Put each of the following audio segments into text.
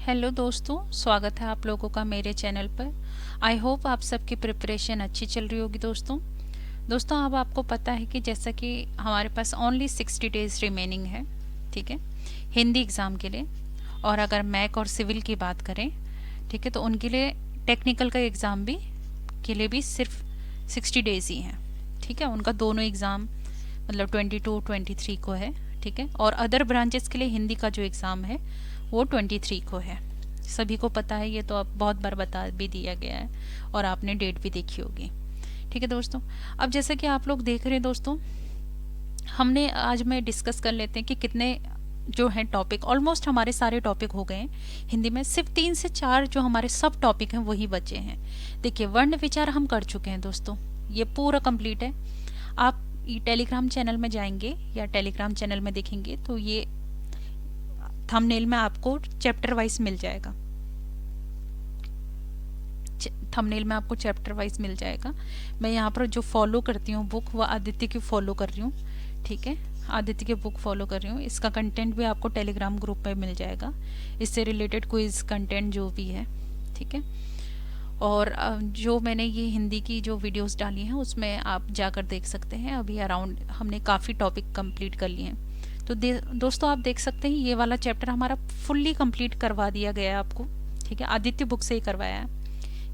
Hello दोस्तों, स्वागत है आप लोगों का मेरे चैनल पर। आई होप आप सबकी प्रिपरेशन अच्छी चल रही होगी। दोस्तों अब आपको पता है कि जैसा कि हमारे पास ओनली 60 डेज रिमेनिंग है, ठीक है, हिंदी एग्ज़ाम के लिए। और अगर मैक और सिविल की बात करें, ठीक है, तो उनके लिए टेक्निकल का एग्ज़ाम भी के लिए भी सिर्फ 60 डेज ही हैं, ठीक है। उनका दोनों एग्ज़ाम मतलब 22-23 को है, ठीक है। और अदर ब्रांचेस के लिए हिंदी का जो एग्ज़ाम है वो 23 को है। सभी को पता है, ये तो अब बहुत बार बता भी दिया गया है और आपने डेट भी देखी होगी, ठीक है दोस्तों। अब जैसे कि आप लोग देख रहे हैं दोस्तों, हमने आज में डिस्कस कर लेते हैं कि कितने जो हैं टॉपिक। ऑलमोस्ट हमारे सारे टॉपिक हो गए हैं हिंदी में, सिर्फ 3 से 4 जो हमारे सब टॉपिक हैं वही बचे हैं। देखिए, वर्ण विचार हम कर चुके हैं दोस्तों, ये पूरा कंप्लीट है। आप टेलीग्राम चैनल में जाएंगे या टेलीग्राम चैनल में देखेंगे तो ये थंबनेल में आपको चैप्टर वाइज मिल जाएगा। थंबनेल में आपको चैप्टर वाइज मिल जाएगा। मैं यहाँ पर जो फॉलो करती हूँ बुक, वह आदित्य की फॉलो कर रही हूँ, ठीक है। आदित्य की बुक फॉलो कर रही हूँ। इसका कंटेंट भी आपको टेलीग्राम ग्रुप में मिल जाएगा, इससे रिलेटेड क्विज कंटेंट जो भी है, ठीक है। और जो मैंने ये हिंदी की जो वीडियोस डाली हैं उसमें आप जाकर देख सकते हैं। अभी अराउंड हमने काफ़ी टॉपिक कंप्लीट कर लिए हैं। तो दोस्तों आप देख सकते हैं ये वाला चैप्टर हमारा फुल्ली कंप्लीट करवा दिया गया है आपको, ठीक है। आदित्य बुक से ही करवाया है।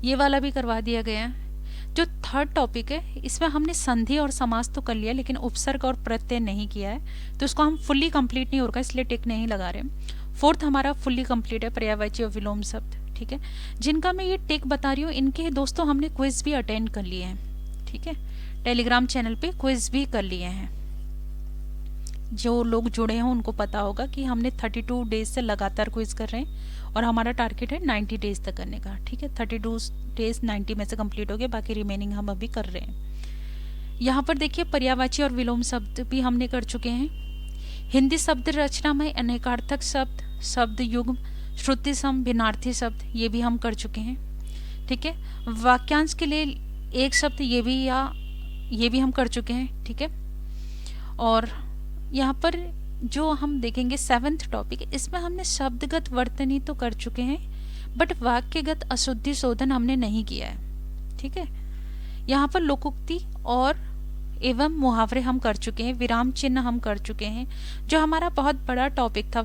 ये वाला भी करवा दिया गया है। जो थर्ड टॉपिक है इसमें हमने संधि और समास तो कर लिया, लेकिन उपसर्ग और प्रत्यय नहीं किया है, तो इसको हम फुल्ली कंप्लीट नहीं होगा, इसलिए टिक नहीं लगा रहे। फोर्थ हमारा फुल्ली कंप्लीट है, पर्यायवाची और विलोम शब्द, ठीक है। जिनका मैं ये टिक बता रही हूँ इनके दोस्तों हमने क्विज भी अटेंड कर लिए हैं, ठीक है। टेलीग्राम चैनल पे क्विज भी कर लिए हैं। जो लोग जुड़े हैं उनको पता होगा कि हमने 32 डेज से लगातार क्विज कर रहे हैं और हमारा टारगेट है 90 डेज तक करने का, ठीक है। 32 डेज 90 में से कंप्लीट हो गए, बाकी रिमेनिंग हम अभी कर रहे हैं। यहाँ पर देखिए पर्यायवाची और विलोम शब्द भी हमने कर चुके हैं। हिंदी शब्द रचना में अनेकार्थक शब्द, शब्द युग्म, श्रुति सम, भिन्नार्थी शब्द ये भी हम कर चुके हैं, ठीक है। वाक्यांश के लिए एक शब्द ये भी हम कर चुके हैं, ठीक है। और यहाँ पर जो हम देखेंगे 7th टॉपिक, इसमें हमने शब्दगत वर्तनी तो कर चुके हैं, बट वाक्यगत अशुद्धि शोधन हमने नहीं किया है, ठीक है। यहाँ पर लोकोक्ति और एवं मुहावरे हम कर चुके हैं, विराम चिन्ह हम कर चुके हैं। जो हमारा बहुत बड़ा टॉपिक था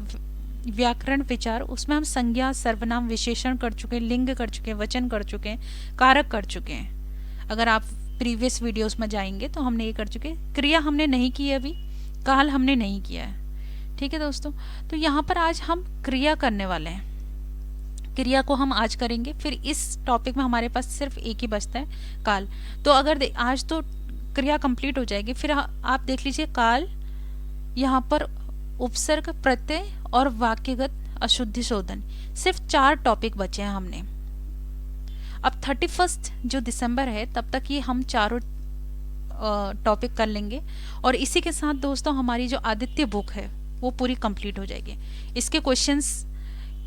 व्याकरण विचार, उसमें हम संज्ञा, सर्वनाम, विशेषण कर चुके हैं, लिंग कर चुके हैं, वचन कर चुके हैं, कारक कर चुके हैं। अगर आप प्रीवियस वीडियोस में जाएंगे तो हमने ये कर चुके हैं। क्रिया हमने नहीं की है, अभी काल हमने नहीं किया है, ठीक है दोस्तों। तो यहाँ पर आज हम क्रिया करने वाले हैं, क्रिया को हम आज करेंगे। फिर इस टॉपिक में हमारे पास सिर्फ एक ही बचता है, काल। तो अगर आज तो क्रिया कंप्लीट हो जाएगी, फिर आप देख लीजिए काल, यहाँ पर उपसर्ग, प्रत्यय और वाक्यगत अशुद्धि शोधन, सिर्फ 4 टॉपिक बचे हैं हमने। अब 31 जो दिसंबर है तब तक ये हम चारों टॉपिक कर लेंगे और इसी के साथ दोस्तों हमारी जो आदित्य बुक है वो पूरी कंप्लीट हो जाएगी। इसके क्वेश्चंस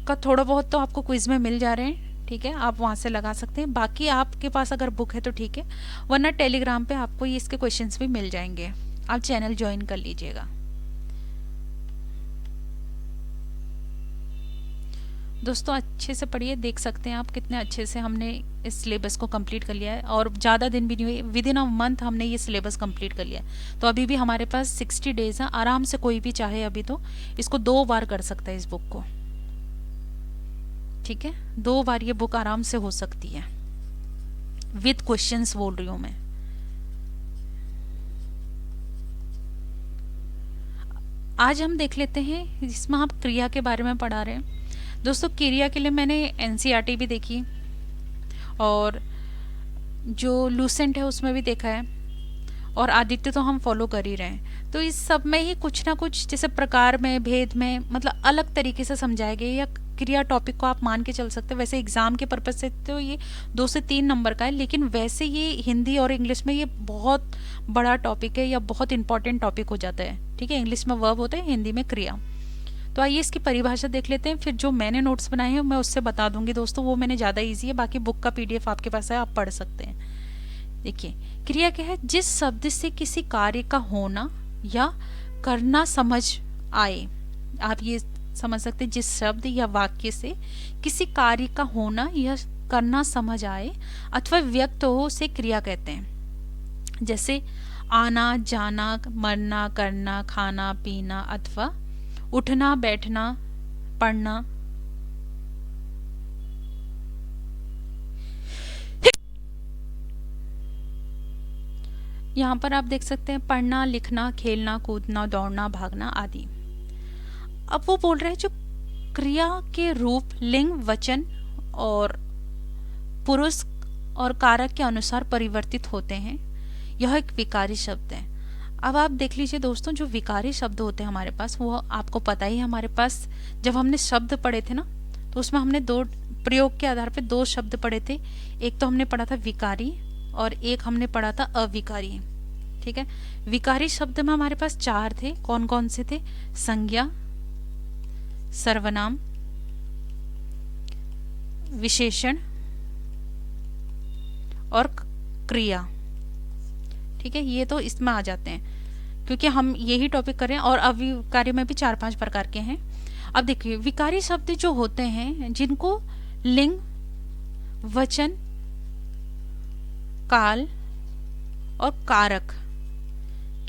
का थोड़ा बहुत तो आपको क्विज में मिल जा रहे हैं, ठीक है, आप वहाँ से लगा सकते हैं। बाकी आपके पास अगर बुक है तो ठीक है, वरना टेलीग्राम पे आपको ये इसके क्वेश्चंस भी मिल जाएंगे, आप चैनल ज्वाइन कर लीजिएगा। दोस्तों अच्छे से पढ़िए, देख सकते हैं आप कितने अच्छे से हमने इस सिलेबस को कंप्लीट कर लिया है और ज़्यादा दिन भी नहीं हुए, विद इन अ मंथ हमने ये सिलेबस कंप्लीट कर लिया है। तो अभी भी हमारे पास 60 डेज है, आराम से कोई भी चाहे अभी तो इसको 2 बार कर सकता है इस बुक को, ठीक है। 2 बार ये बुक आराम से हो सकती है, विद क्वेश्चंस बोल रही हूँ मैं। आज हम देख लेते हैं, इसमें हम क्रिया के बारे में पढ़ा रहे हैं दोस्तों। क्रिया के लिए मैंने एनसीईआरटी भी देखी और जो लूसेंट है उसमें भी देखा है, और आदित्य तो हम फॉलो कर ही रहे हैं। तो इस सब में ही कुछ ना कुछ जैसे प्रकार में, भेद में, मतलब अलग तरीके से समझाए गए, या क्रिया टॉपिक को आप मान के चल सकते हैं। वैसे एग्जाम के पर्पज से तो ये 2 से 3 नंबर का है, लेकिन वैसे ये हिंदी और इंग्लिश में ये बहुत बड़ा टॉपिक है या बहुत इंपॉर्टेंट टॉपिक हो जाता है, ठीक है। इंग्लिश में वर्ब होता है, हिंदी में क्रिया। तो आइए इसकी परिभाषा देख लेते हैं, फिर जो मैंने नोट्स बनाए हैं मैं उससे बता दूंगी दोस्तों, वो मैंने ज़्यादा ईजी है। बाकी बुक का PDF आपके पास है, आप पढ़ सकते हैं। देखिए क्रिया क्या है, जिस शब्द से किसी कार्य का होना या करना समझ आए। आप ये समझ सकते हैं, जिस शब्द या वाक्य से किसी कार्य का होना या करना समझ आए अथवा व्यक्त हो उसे क्रिया कहते हैं। जैसे आना, जाना, मरना, करना, खाना, पीना अथवा उठना, बैठना, पढ़ना। यहाँ पर आप देख सकते हैं पढ़ना, लिखना, खेलना, कूदना, दौड़ना, भागना आदि। अब वो बोल रहे हैं जो क्रिया के रूप लिंग, वचन और पुरुष और कारक के अनुसार परिवर्तित होते हैं, यह एक विकारी शब्द है। अब आप देख लीजिए दोस्तों, जो विकारी शब्द होते हैं हमारे पास, वो आपको पता ही है। हमारे पास जब हमने शब्द पढ़े थे ना, तो उसमें हमने दो प्रयोग के आधार पर दो शब्द पढ़े थे। एक तो हमने पढ़ा था विकारी और एक हमने पढ़ा था अविकारी। ठीक है, विकारी शब्द में हमारे पास चार थे। कौन कौन से थे? संज्ञा, सर्वनाम, विशेषण और क्रिया। ठीक है, ये तो इसमें आ जाते हैं क्योंकि हम यही टॉपिक कर रहे हैं। और अविकारी में भी 4-5 प्रकार के हैं। अब देखिए, विकारी शब्द जो होते हैं जिनको लिंग, वचन, काल और कारक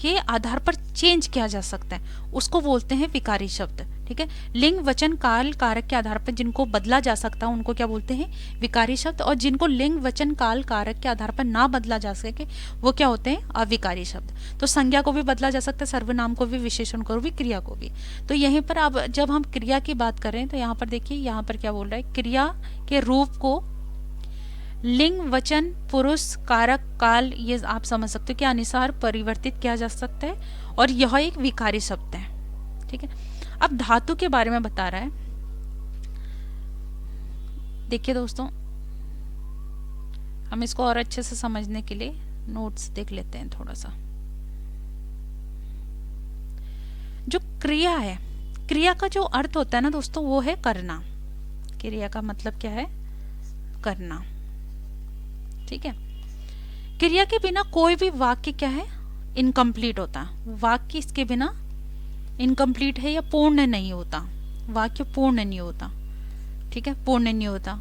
के आधार पर चेंज किया जा सकता है, उसको बोलते हैं विकारी शब्द। ठीक है, लिंग, वचन, काल, कारक के आधार पर जिनको बदला जा सकता है उनको क्या बोलते हैं? विकारी शब्द। और जिनको लिंग, वचन, काल, कारक के आधार पर ना बदला जा सके वो क्या होते हैं? अविकारी शब्द। तो संज्ञा को भी बदला जा सकता है, सर्वनाम को भी, विशेषण को भी, क्रिया को भी। तो यहीं पर अब जब हम क्रिया की बात करें तो यहाँ पर देखिए, यहाँ पर क्या बोल रहा है? क्रिया के रूप को लिंग, वचन, पुरुष, कारक, काल, ये आप समझ सकते हो कि अनुसार परिवर्तित किया जा सकता है और यह एक विकारी शब्द है। ठीक है, अब धातु के बारे में बता रहा है। देखिए दोस्तों, हम इसको और अच्छे से समझने के लिए नोट्स देख लेते हैं थोड़ा सा। जो क्रिया है, क्रिया का जो अर्थ होता है ना दोस्तों, वो है करना। क्रिया का मतलब क्या है? करना। ठीक है, क्रिया के बिना कोई भी वाक्य क्या है? इनकम्प्लीट होता है। वाक्य इसके बिना इनकम्प्लीट है या पूर्ण नहीं होता। वाक्य पूर्ण नहीं होता। ठीक है, पूर्ण नहीं होता।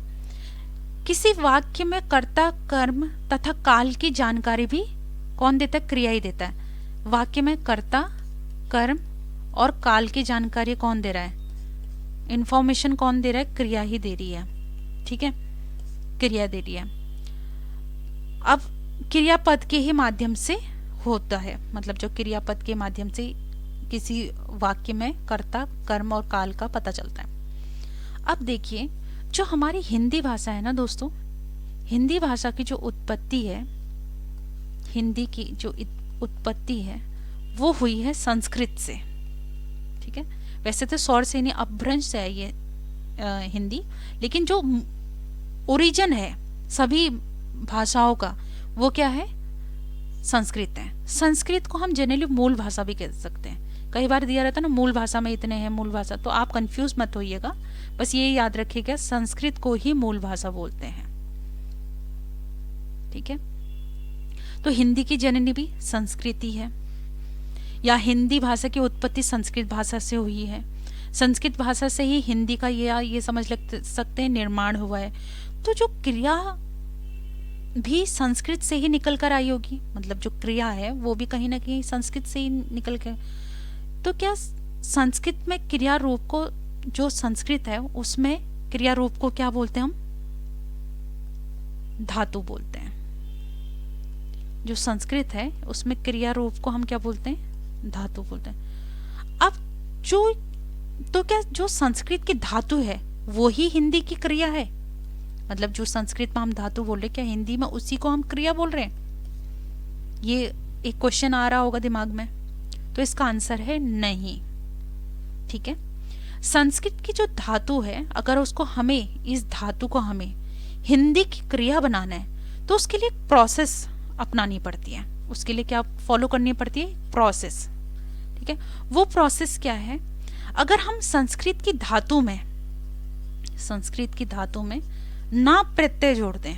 किसी वाक्य में कर्ता, कर्म तथा काल की जानकारी भी कौन देता है? क्रिया ही देता है। वाक्य में कर्ता, कर्म और काल की जानकारी कौन दे रहा है? इंफॉर्मेशन कौन दे रहा है? क्रिया ही दे रही है। ठीक है, क्रिया दे रही है। अब क्रियापद के ही माध्यम से होता है, मतलब जो क्रियापद के माध्यम से किसी वाक्य में कर्ता, कर्म और काल का पता चलता है। अब देखिए, जो हमारी हिंदी भाषा है ना दोस्तों, हिंदी भाषा की जो उत्पत्ति है, हिंदी की जो उत्पत्ति है वो हुई है संस्कृत से। ठीक है, वैसे तो सौर से नहीं, अपभ्रंश से है ये हिंदी, लेकिन जो ओरिजिन है सभी भाषाओं का वो क्या है? संस्कृत है। संस्कृत को हम जनरली मूल भाषा भी कह सकते हैं। कई बार दिया रहता है ना, मूल भाषा में इतने हैं, मूल भाषा, तो आप कंफ्यूज मत होइएगा, बस ये याद रखिएगा, संस्कृत को ही मूल भाषा बोलते हैं। ठीक है, तो हिंदी की जननी भी संस्कृति है, या हिंदी भाषा की उत्पत्ति संस्कृत भाषा से हुई है। संस्कृत भाषा से ही हिंदी का ये समझ सकते हैं निर्माण हुआ है। तो जो क्रिया भी संस्कृत से ही निकल कर आई होगी, मतलब जो क्रिया है वो भी कहीं ना कहीं संस्कृत से ही निकल के। तो क्या संस्कृत में क्रिया रूप को, जो संस्कृत है उसमें क्रिया रूप को क्या बोलते हैं? हम धातु बोलते हैं। जो संस्कृत है उसमें क्रिया रूप को हम क्या बोलते हैं? धातु बोलते हैं। अब तो क्या जो संस्कृत की धातु है वो ही हिंदी की क्रिया है? मतलब जो संस्कृत में हम धातु बोल रहे, क्या हिंदी में उसी को हम क्रिया बोल रहे हैं? ये एक क्वेश्चन आ रहा होगा दिमाग में, तो इसका आंसर है नहीं। ठीक है, संस्कृत की जो धातु है, अगर उसको हमें, इस धातु को हमें हिंदी की क्रिया बनाना है तो उसके लिए प्रोसेस अपनानी पड़ती है। उसके लिए क्या फॉलो करनी पड़ती है? प्रोसेस। ठीक है, वो प्रोसेस क्या है? अगर हम संस्कृत की धातु में ना प्रत्यय जोड़ दें,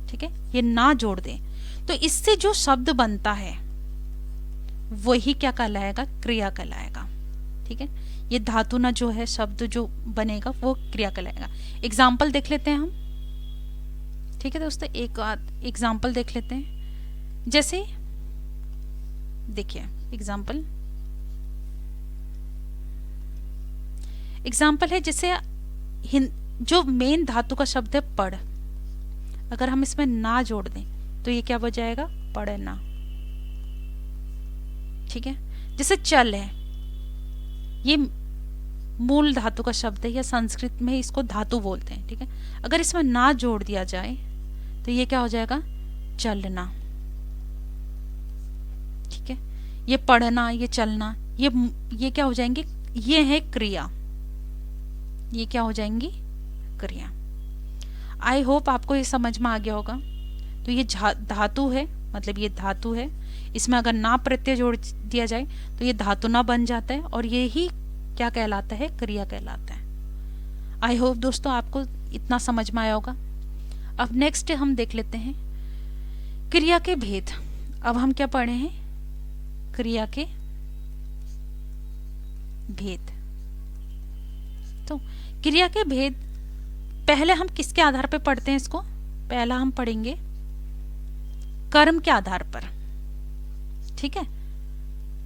ठीक है, ये ना जोड़ दें, तो इससे जो शब्द बनता है वही क्या कहलाएगा? क्रिया कहलाएगा। ठीक है, ये धातु ना जो है शब्द जो बनेगा वो क्रिया कहलाएगा। एग्जाम्पल देख लेते हैं हम, ठीक है दोस्तों, एक एग्जाम्पल देख लेते हैं। जैसे देखिए एग्जाम्पल है, जैसे जो मेन धातु का शब्द है पढ़, अगर हम इसमें ना जोड़ दें तो ये क्या हो जाएगा, पढ़ना। ठीक है, जैसे चल है, ये मूल धातु का शब्द है, या संस्कृत में इसको धातु बोलते हैं। ठीक है, अगर इसमें ना जोड़ दिया जाए तो ये क्या हो जाएगा, चलना। ठीक है, ये पढ़ना, ये चलना, ये क्या हो जाएंगे, ये है क्रिया, ये क्या हो जाएंगी, क्रिया। आई होप आपको ये समझ में आ गया होगा। तो ये धातु है, मतलब ये धातु है, इसमें अगर ना प्रत्यय जोड़ दिया जाए तो ये धातु ना बन जाता है, और ये ही क्या कहलाता है, क्रिया कहलाता है। आई होप दोस्तों आपको इतना समझ में आया होगा। अब नेक्स्ट हम देख लेते हैं क्रिया के भेद। अब हम क्या पढ़े हैं, क्रिया के भेद। तो क्रिया के भेद पहले हम किसके आधार पर पढ़ते हैं इसको, पहला हम पढ़ेंगे कर्म के आधार पर। ठीक है,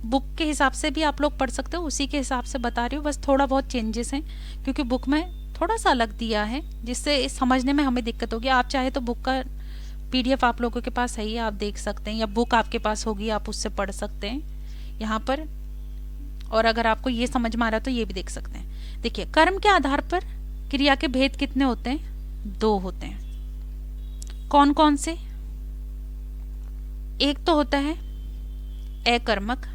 बुक के हिसाब से भी आप लोग पढ़ सकते हो, उसी के हिसाब से बता रही हूँ, बस थोड़ा बहुत चेंजेस हैं क्योंकि बुक में थोड़ा सा अलग दिया है जिससे समझने में हमें दिक्कत होगी। आप चाहे तो बुक का पीडीएफ आप लोगों के पास है ही, आप देख सकते हैं, या बुक आपके पास होगी आप उससे पढ़ सकते हैं यहाँ पर, और अगर आपको ये समझ में आ रहा है तो ये भी देख सकते हैं। देखिए, कर्म के आधार पर क्रिया के भेद कितने होते हैं, 2 होते हैं। कौन कौन से, एक तो होता है अकर्मक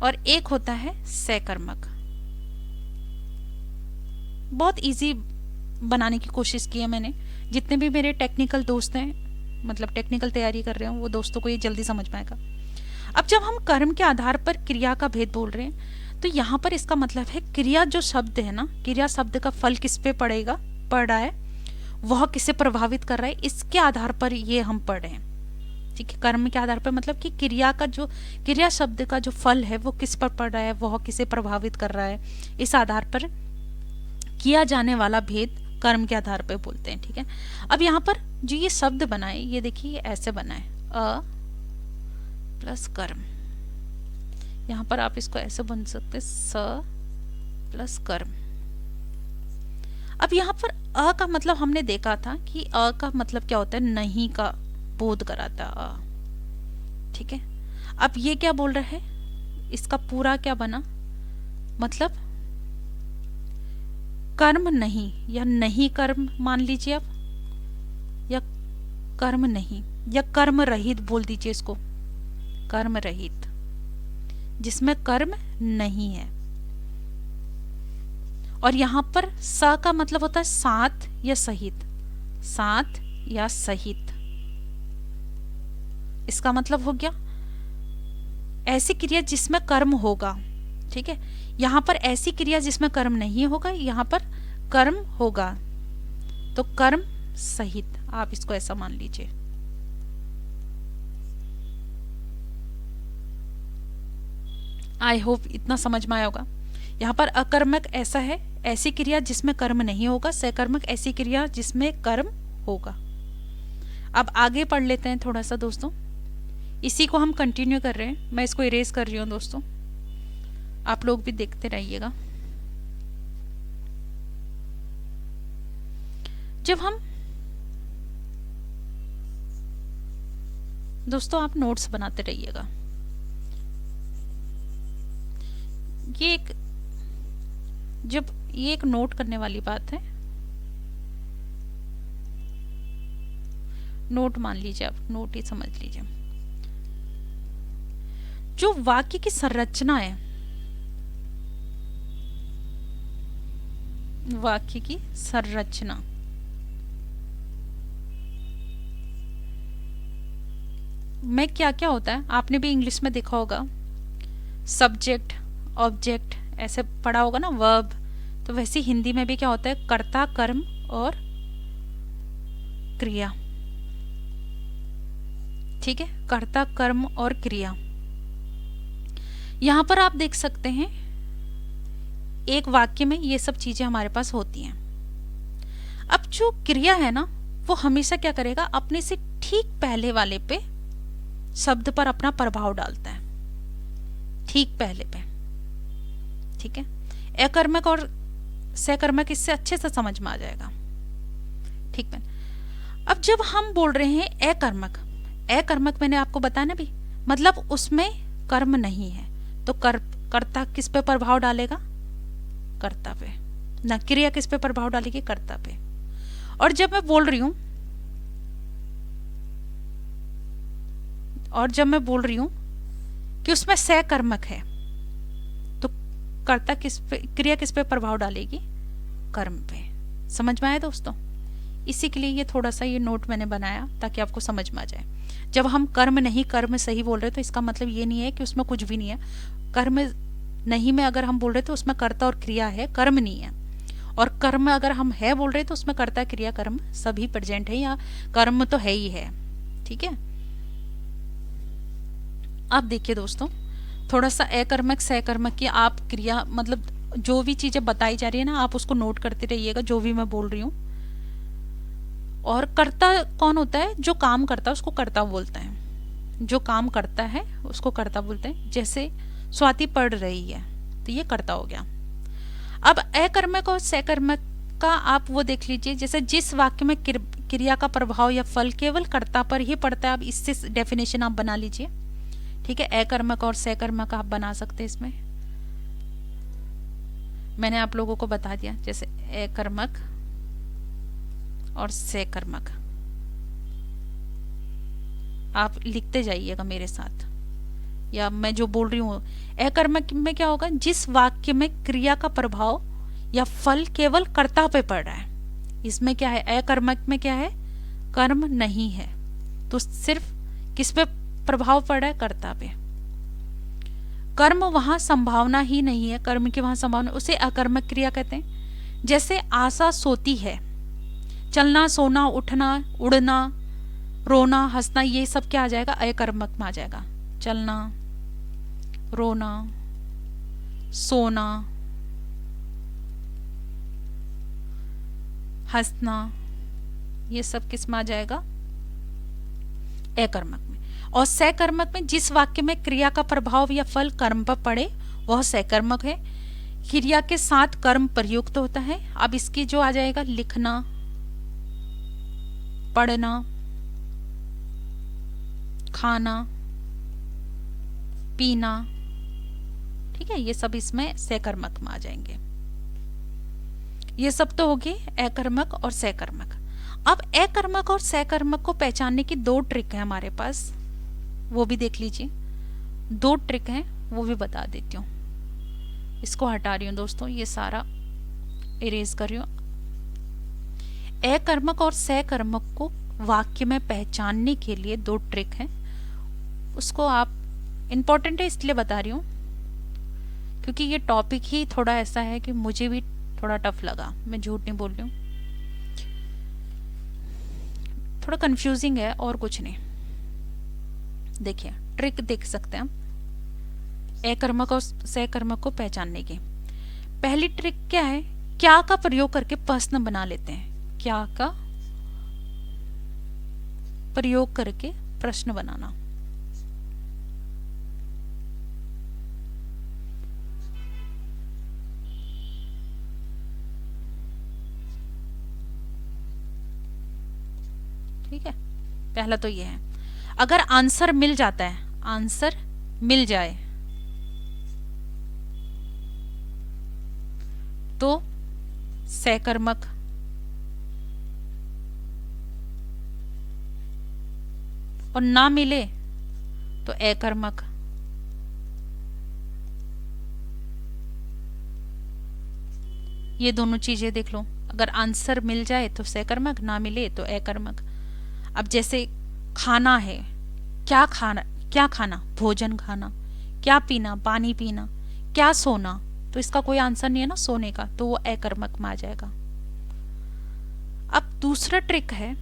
और एक होता है सकर्मक। बहुत इजी बनाने की कोशिश की है मैंने, जितने भी मेरे टेक्निकल दोस्त हैं, मतलब टेक्निकल तैयारी कर रहे हो, वो दोस्तों को ये जल्दी समझ में आएगा। अब जब हम कर्म के आधार पर क्रिया का भेद बोल रहे हैं तो यहाँ पर इसका मतलब है क्रिया जो शब्द है ना, क्रिया शब्द का फल किस पे पड़ रहा है, वह किसे प्रभावित कर रहा है, इसके आधार पर ये हम पढ़ रहे हैं। ठीक है, कर्म के आधार पर मतलब कि क्रिया शब्द का जो फल है वो किस पर पड़ रहा है, वह किसे प्रभावित कर रहा है, इस आधार पर किया जाने वाला भेद कर्म के आधार पर बोलते हैं। ठीक है, अब यहाँ पर जो ये शब्द बना है, ये देखिए ऐसे बना है, अ प्लस कर्म। यहाँ पर आप इसको ऐसे बन सकते, स प्लस कर्म। अब यहाँ पर अ का मतलब हमने देखा था कि अ का मतलब क्या होता है, नहीं का बोध कराता अ। ठीक है, अब ये क्या बोल रहा है, इसका पूरा क्या बना, मतलब कर्म नहीं, या नहीं कर्म मान लीजिए आप, या कर्म नहीं, या कर्म रहित बोल दीजिए इसको, कर्म रहित, जिसमें कर्म नहीं है। और यहां पर स का मतलब होता है साथ या सहित, साथ या सहित, इसका मतलब हो गया ऐसी क्रिया जिसमें कर्म होगा। ठीक है, यहां पर ऐसी क्रिया जिसमें कर्म नहीं होगा, यहां पर कर्म होगा, तो कर्म सहित, आप इसको ऐसा मान लीजिए। आई होप इतना समझ में आया होगा। यहाँ पर अकर्मक ऐसा है, ऐसी क्रिया जिसमें कर्म नहीं होगा, सकर्मक ऐसी क्रिया जिसमें कर्म होगा। अब आगे पढ़ लेते हैं थोड़ा सा दोस्तों, इसी को हम कंटिन्यू कर रहे हैं, मैं इसको इरेज कर रही हूँ दोस्तों, आप लोग भी देखते रहिएगा। जब हम दोस्तों, आप नोट्स बनाते रहिएगा, ये एक नोट करने वाली बात है, नोट मान लीजिए आप, नोट ही समझ लीजिए। जो वाक्य की संरचना है, वाक्य की संरचना, में क्या क्या होता है, आपने भी इंग्लिश में देखा होगा, सब्जेक्ट ऑब्जेक्ट ऐसे पढ़ा होगा ना, वर्ब, तो वैसे हिंदी में भी क्या होता है, कर्ता कर्म और क्रिया। ठीक है, कर्ता कर्म और क्रिया। यहाँ पर आप देख सकते हैं एक वाक्य में ये सब चीजें हमारे पास होती हैं। अब जो क्रिया है ना, वो हमेशा क्या करेगा, अपने से ठीक पहले वाले पे शब्द पर अपना प्रभाव डालता है, ठीक पहले पे। ठीक है, अकर्मक और सकर्मक इससे अच्छे से समझ में आ जाएगा। ठीक है, अब जब हम बोल रहे हैं अकर्मक, अकर्मक मैंने आपको बताया ना भी, मतलब उसमें कर्म नहीं है, तो कर्ता किस पे प्रभाव डालेगा, कर्ता पे ना, क्रिया किस पे प्रभाव डालेगी, कर्ता पे। और जब मैं बोल रही हूं कि उसमें सकर्मक है, तो कर्ता किस पे, क्रिया किस पे प्रभाव डालेगी, कर्म पे। समझ में आया दोस्तों? इसी के लिए ये थोड़ा सा ये नोट मैंने बनाया ताकि आपको समझ में आ जाए। जब हम कर्म नहीं कर्म सही बोल रहे तो इसका मतलब ये नहीं है कि उसमें कुछ भी नहीं है। कर्म नहीं में अगर हम बोल रहे तो उसमें कर्ता और क्रिया है, कर्म नहीं है। और कर्म अगर हम है बोल रहे तो उसमें कर्ता क्रिया कर्म सभी प्रेजेंट है, या कर्म तो है ही है। ठीक है, अब देखिए दोस्तों, थोड़ा सा अकर्मक सकर्मक की आप क्रिया, मतलब जो भी चीजें बताई जा रही है ना, आप उसको नोट करते रहिएगा जो भी मैं बोल रही हूँ। और कर्ता कौन होता है, जो काम करता है उसको कर्ता बोलते हैं, जो काम करता है उसको कर्ता बोलते हैं। जैसे स्वाति पढ़ रही है तो ये कर्ता हो गया। अब अकर्मक और सकर्मक का आप वो देख लीजिए, जैसे जिस वाक्य में क्रिया का प्रभाव या फल केवल कर्ता पर ही पड़ता है, अब इससे डेफिनेशन आप बना लीजिए। ठीक है, अकर्मक और सकर्मक आप बना सकते हैं। इसमें मैंने आप लोगों को बता दिया, जैसे अकर्मक और सकर्मक आप लिखते जाइएगा मेरे साथ, या मैं जो बोल रही हूँ। अकर्मक में क्या होगा, जिस वाक्य में क्रिया का प्रभाव या फल केवल कर्ता पे पड़ रहा है, इसमें क्या है, अकर्मक में क्या है, कर्म नहीं है, तो सिर्फ किस पे प्रभाव पड़ रहा है, कर्ता पे। कर्म वहां संभावना ही नहीं है, कर्म की वहां संभावना, उसे अकर्मक क्रिया कहते हैं। जैसे आशा सोती है, चलना सोना उठना उड़ना रोना हंसना, ये सब क्या आ जाएगा, अकर्मक में आ जाएगा। चलना रोना सोना हंसना, ये सब किस में आ जाएगा, अकर्मक में। और सकर्मक में जिस वाक्य में क्रिया का प्रभाव या फल कर्म पर पड़े वह सकर्मक है, क्रिया के साथ कर्म प्रयुक्त होता है। अब इसकी जो आ जाएगा, लिखना पढ़ना खाना पीना। ठीक है, ये सब इसमें सकर्मक में आ जाएंगे। ये सब तो हो गए अकर्मक और सकर्मक। अब अकर्मक और सकर्मक को पहचानने की दो ट्रिक है हमारे पास, वो भी देख लीजिए। दो ट्रिक हैं, वो भी बता देती हूँ। इसको हटा रही हूँ दोस्तों, ये सारा इरेज कर रही हूँ। अकर्मक और सकर्मक को वाक्य में पहचानने के लिए दो ट्रिक हैं, उसको आप, इंपॉर्टेंट है इसलिए बता रही हूँ क्योंकि ये टॉपिक ही थोड़ा ऐसा है कि मुझे भी थोड़ा टफ लगा, मैं झूठ नहीं बोल रही हूँ, थोड़ा कंफ्यूजिंग है और कुछ नहीं। देखिए ट्रिक देख सकते हैं हम अकर्मक और सकर्मक को पहचानने की। पहली ट्रिक क्या है, क्या का प्रयोग करके प्रश्न बना लेते हैं, क्या का प्रयोग करके प्रश्न बनाना। ठीक है, पहला तो ये है। अगर आंसर मिल जाता है, आंसर मिल जाए तो सकर्मक, और ना मिले तो अकर्मक। ये दोनों चीजें देख लो, अगर आंसर मिल जाए तो सकर्मक, ना मिले तो अकर्मक। अब जैसे खाना है, क्या खाना, क्या खाना, भोजन खाना, क्या पीना, पानी पीना, क्या सोना, तो इसका कोई आंसर नहीं है ना सोने का, तो वो अकर्मक में आ जाएगा। अब दूसरा ट्रिक है,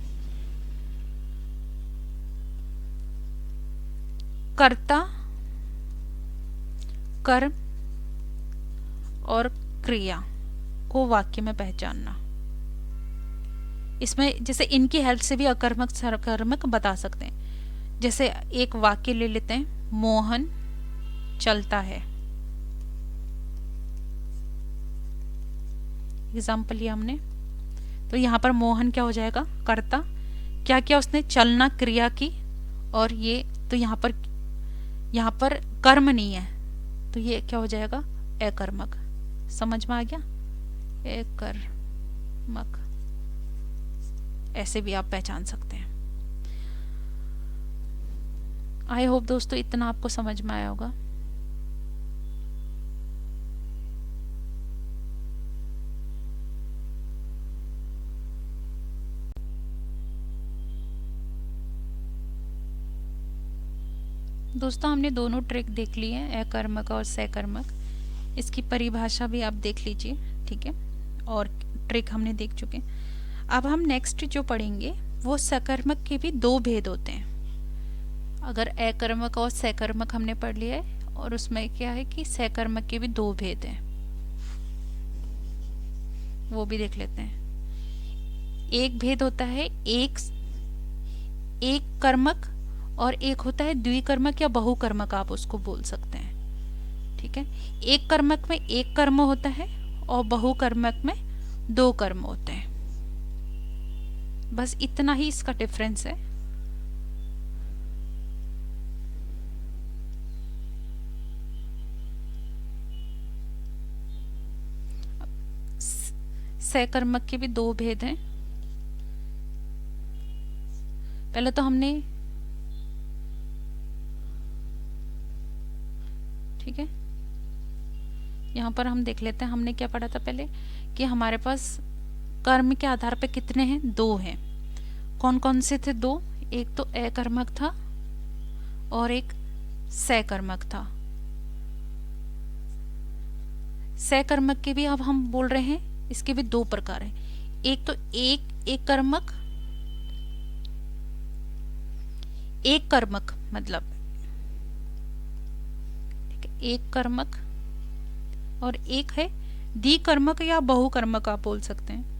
कर्ता कर्म और क्रिया को वाक्य में पहचानना। इसमें जैसे इनकी हेल्प से भी अकर्मक सकर्मक बता सकते हैं। जैसे एक वाक्य ले लेते हैं, मोहन चलता है। एग्जाम्पल लिया हमने, तो यहाँ पर मोहन क्या हो जाएगा, कर्ता। क्या किया उसने, चलना क्रिया की, और ये तो यहाँ पर कर्म नहीं है, तो ये क्या हो जाएगा, अकर्मक। समझ में आ गया, अकर्मक। ऐसे भी आप पहचान सकते हैं। आई होप दोस्तों इतना आपको समझ में आया होगा। दोस्तों हमने दोनों ट्रिक देख ली है, अकर्मक और सकर्मक। इसकी परिभाषा भी आप देख लीजिए, ठीक है, और ट्रिक हमने देख चुके हैं। अब हम नेक्स्ट जो पढ़ेंगे वो सकर्मक के भी दो भेद होते हैं। अगर अकर्मक और सकर्मक हमने पढ़ लिया है, और उसमें क्या है कि सकर्मक के भी दो भेद हैं, वो भी देख लेते हैं। एक भेद होता है एक कर्मक, और एक होता है द्विकर्मक या बहुकर्मक, आप उसको बोल सकते हैं, ठीक है। एक कर्मक में एक कर्म होता है और बहुकर्मक में दो कर्म होते हैं। बस इतना ही इसका डिफरेंस है। सकर्मक के भी दो भेद हैं। पहले तो हमने, ठीक है, यहाँ पर हम देख लेते हैं हमने क्या पढ़ा था पहले, कि हमारे पास कर्म के आधार पे कितने हैं, दो हैं। कौन कौन से थे दो, एक तो अकर्मक था और एक सकर्मक था। सकर्मक के भी अब हम बोल रहे हैं, इसके भी दो प्रकार हैं। एक तो एक कर्मक, एक कर्मक मतलब एक कर्मक, और एक है द्विकर्मक या बहुकर्मक, आप बोल सकते हैं।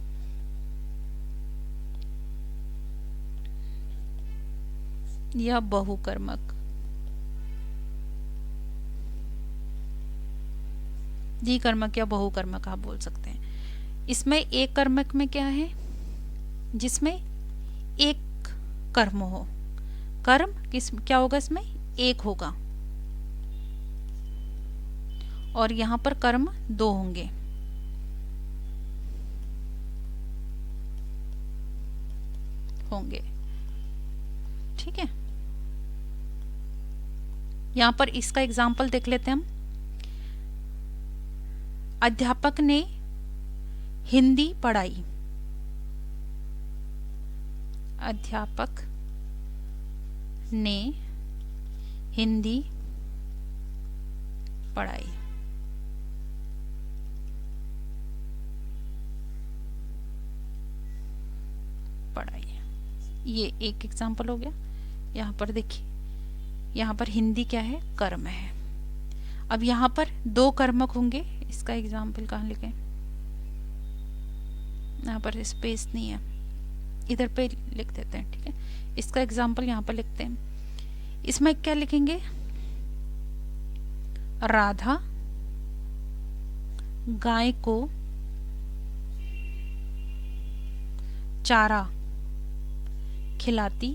या बहुकर्मक, द्विकर्मक या बहुकर्मक आप बोल सकते हैं। इसमें एक कर्मक में क्या है, जिसमें एक कर्म हो, कर्म क्या होगा, इसमें एक होगा, और यहां पर कर्म दो होंगे। ठीक है, यहां पर इसका एग्जाम्पल देख लेते हैं हम। अध्यापक ने हिंदी पढ़ाई। अध्यापक ने हिंदी पढ़ाई। ये एक एग्जाम्पल हो गया। यहाँ पर देखिए, यहाँ पर हिंदी क्या है, कर्म है। अब यहाँ पर दो कर्मक होंगे। इसका एग्जाम्पल कहाँ लिखें, यहाँ पर स्पेस नहीं है, इधर पे लिख देते हैं, ठीक है। इसका एग्जाम्पल यहाँ पर लिखते हैं। इसमें क्या लिखेंगे, राधा गाय को चारा खिलाती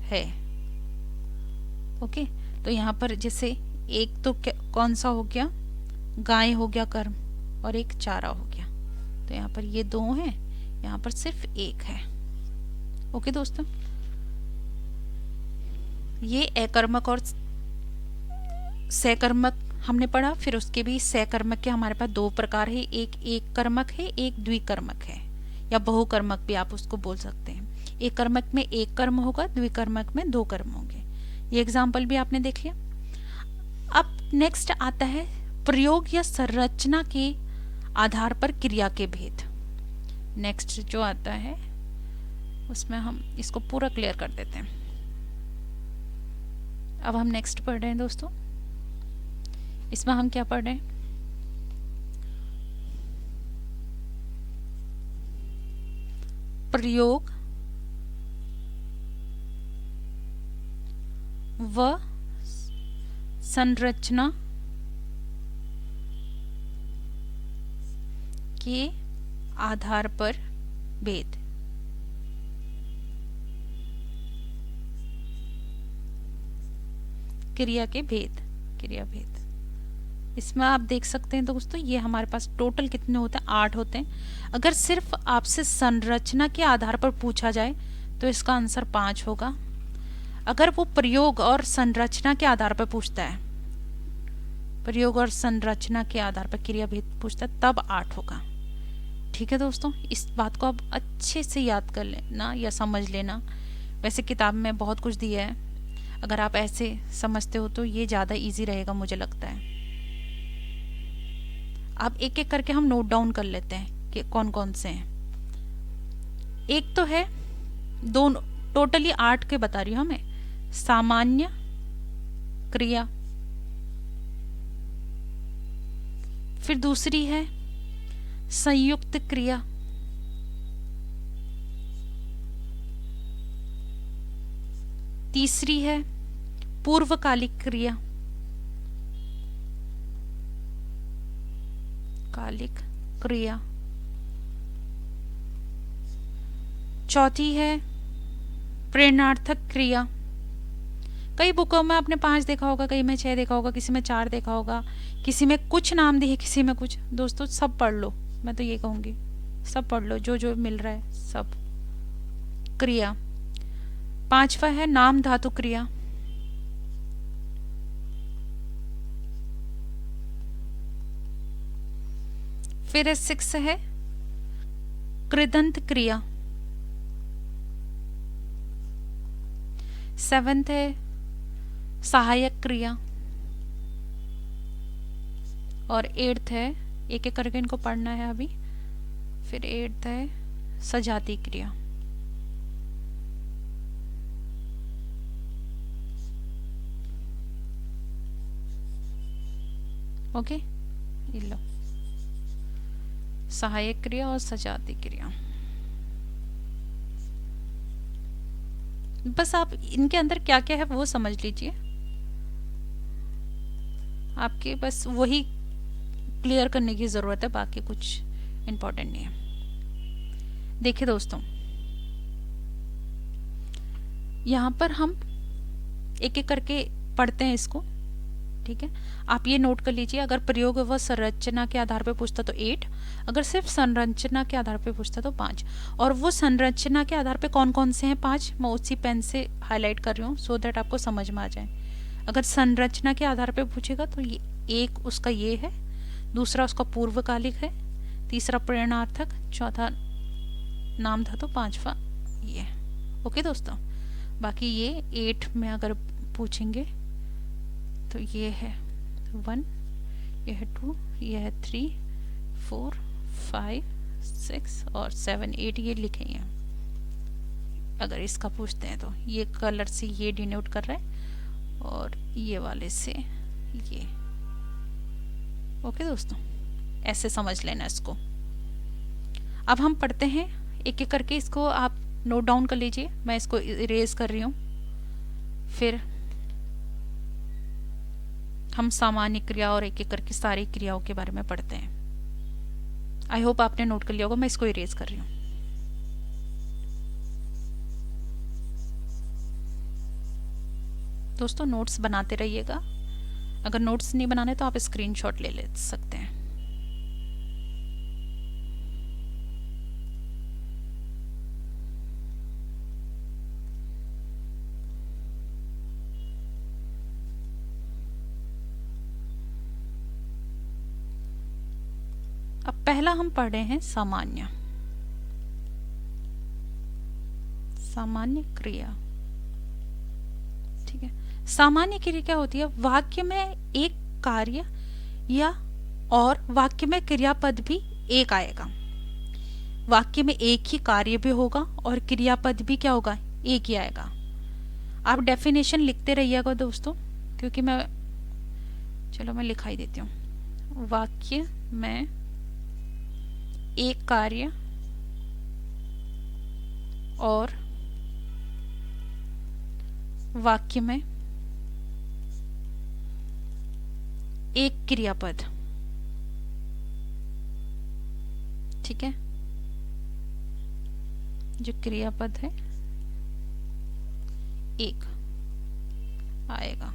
है। ओके, तो यहाँ पर जैसे एक तो कौन सा हो गया, गाय हो गया कर्म, और एक चारा हो गया। तो यहाँ पर ये दो हैं, यहाँ पर सिर्फ एक है। ओके दोस्तों, ये अकर्मक और सकर्मक हमने पढ़ा। फिर उसके भी सकर्मक के हमारे पास दो प्रकार है, एक कर्मक है, एक द्विकर्मक है, या बहुकर्मक भी आप उसको बोल सकते हैं। एक कर्मक में एक कर्म होगा, द्विकर्मक में दो कर्म होंगे। ये एग्जाम्पल भी आपने देख लिया। अब नेक्स्ट आता है प्रयोग या संरचना के आधार पर क्रिया के भेद। नेक्स्ट जो आता है उसमें हम इसको पूरा क्लियर कर देते हैं। अब हम नेक्स्ट पढ़ रहे हैं दोस्तों। इसमें हम क्या पढ़ रहे हैं? प्रयोग व संरचना के आधार पर भेद। क्रिया के भेद, क्रिया भेद। इसमें आप देख सकते हैं दोस्तों, ये हमारे पास टोटल कितने होते हैं? 8 होते हैं। अगर सिर्फ आपसे संरचना के आधार पर पूछा जाए तो इसका आंसर 5 होगा। अगर वो प्रयोग और संरचना के आधार पर पूछता है, प्रयोग और संरचना के आधार पर क्रिया भेद पूछता है, तब 8 होगा। ठीक है दोस्तों, इस बात को आप अच्छे से याद कर लेना या समझ लेना। वैसे किताब में बहुत कुछ दिया है, अगर आप ऐसे समझते हो तो ये ज़्यादा इजी रहेगा मुझे लगता है। अब एक एक करके हम नोट डाउन कर लेते हैं कि कौन कौन से हैं। एक तो है, दोनों टोटली 8 के बता रही हूँ हमें, सामान्य क्रिया। फिर दूसरी है संयुक्त क्रिया। तीसरी है पूर्वकालिक क्रिया, कालिक क्रिया। चौथी है प्रेरणार्थक क्रिया। कई बुकों में आपने 5 देखा होगा, कई में 6 देखा होगा, किसी में 4 देखा होगा, किसी में कुछ नाम दिए, किसी में कुछ। दोस्तों सब पढ़ लो, मैं तो ये कहूँगी सब पढ़ लो, जो जो मिल रहा है सब। क्रिया। 5वां है नाम धातु क्रिया। फिर 6 है कृदंत क्रिया। 7th है सहायक क्रिया। और 8th है, एक एक करके इनको पढ़ना है अभी। फिर 8th है सजाती क्रिया। ओके, ये लो, सहायक क्रिया और सजाती क्रिया। बस आप इनके अंदर क्या क्या है वो समझ लीजिए, आपके बस वही क्लियर करने की ज़रूरत है, बाकी कुछ इम्पोर्टेंट नहीं है। देखिए दोस्तों, यहाँ पर हम एक एक करके पढ़ते हैं इसको, ठीक है। आप ये नोट कर लीजिए, अगर प्रयोग व संरचना के आधार पर पूछता तो 8, अगर सिर्फ संरचना के आधार पर पूछता तो 5। और वो संरचना के आधार पे कौन कौन से हैं 5, मैं उसी पेन से हाईलाइट कर रही हूँ सो दैट आपको समझ में आ जाए। अगर संरचना के आधार पे पूछेगा तो ये एक उसका ये है, दूसरा उसका पूर्वकालिक है, तीसरा प्रेरणार्थक, चौथा नाम था, तो 5वां ये। ओके दोस्तों, बाकी ये 8 में अगर पूछेंगे तो ये है 1, ये है 2, ये है 3, 4, 5, 6 और 7, 8 ये लिखे हैं। अगर इसका पूछते हैं तो ये कलर से ये डिनोट कर रहा है और ये वाले से ये। ओके दोस्तों, ऐसे समझ लेना इसको। अब हम पढ़ते हैं एक एक करके, इसको आप नोट डाउन कर लीजिए, मैं इसको इरेज कर रही हूँ। फिर हम सामान्य क्रिया और एक एक करके सारी क्रियाओं के बारे में पढ़ते हैं। आई होप आपने नोट कर लिया होगा, मैं इसको इरेज कर रही हूँ। दोस्तों नोट्स बनाते रहिएगा, अगर नोट्स नहीं बनाने तो आप स्क्रीनशॉट ले सकते हैं। अब पहला हम पढ़ रहे हैं सामान्य, सामान्य क्रिया, ठीक है। सामान्य क्रिया क्या होती है? वाक्य में एक कार्य या और वाक्य में क्रियापद भी एक आएगा। वाक्य में एक ही कार्य भी होगा और क्रियापद भी क्या होगा? एक ही आएगा। आप डेफिनेशन लिखते रहिएगा दोस्तों, क्योंकि मैं लिखा ही देती हूँ। वाक्य में एक कार्य और वाक्य में एक क्रियापद, ठीक है, जो क्रियापद है एक आएगा।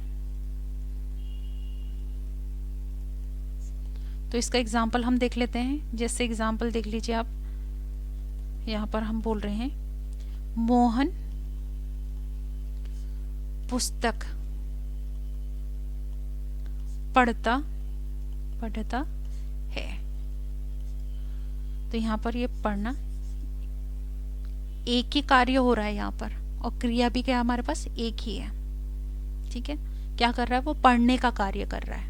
तो इसका एग्जाम्पल हम देख लेते हैं। जैसे एग्जाम्पल देख लीजिए आप, यहाँ पर हम बोल रहे हैं मोहन पुस्तक पढ़ता है। तो यहाँ पर ये पढ़ना एक ही कार्य हो रहा है यहाँ पर, और क्रिया भी क्या हमारे पास एक ही है, ठीक है। क्या कर रहा है वो? पढ़ने का कार्य कर रहा है।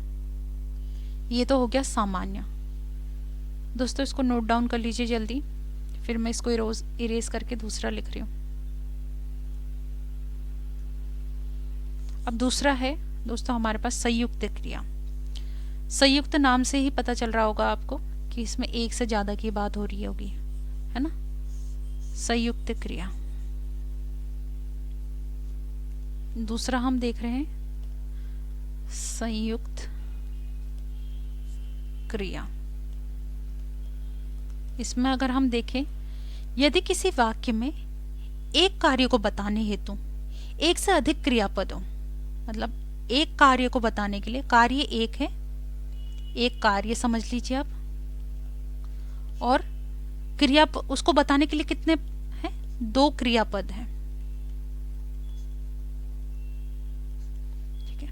ये तो हो गया सामान्य। दोस्तों इसको नोट डाउन कर लीजिए जल्दी, फिर मैं इसको इरेज करके दूसरा लिख रही हूँ। अब दूसरा है दोस्तों हमारे पास संयुक्त क्रिया। संयुक्त नाम से ही पता चल रहा होगा आपको कि इसमें एक से ज्यादा की बात हो रही होगी, है ना। संयुक्त क्रिया दूसरा हम देख रहे हैं, संयुक्त क्रिया। इसमें अगर हम देखें, यदि किसी वाक्य में एक कार्य को बताने हेतु एक से अधिक क्रियापद हो, मतलब एक कार्य को बताने के लिए, कार्य एक है, एक कार्य समझ लीजिए आप, और क्रिया उसको बताने के लिए कितने हैं? दो क्रियापद हैं, ठीक है।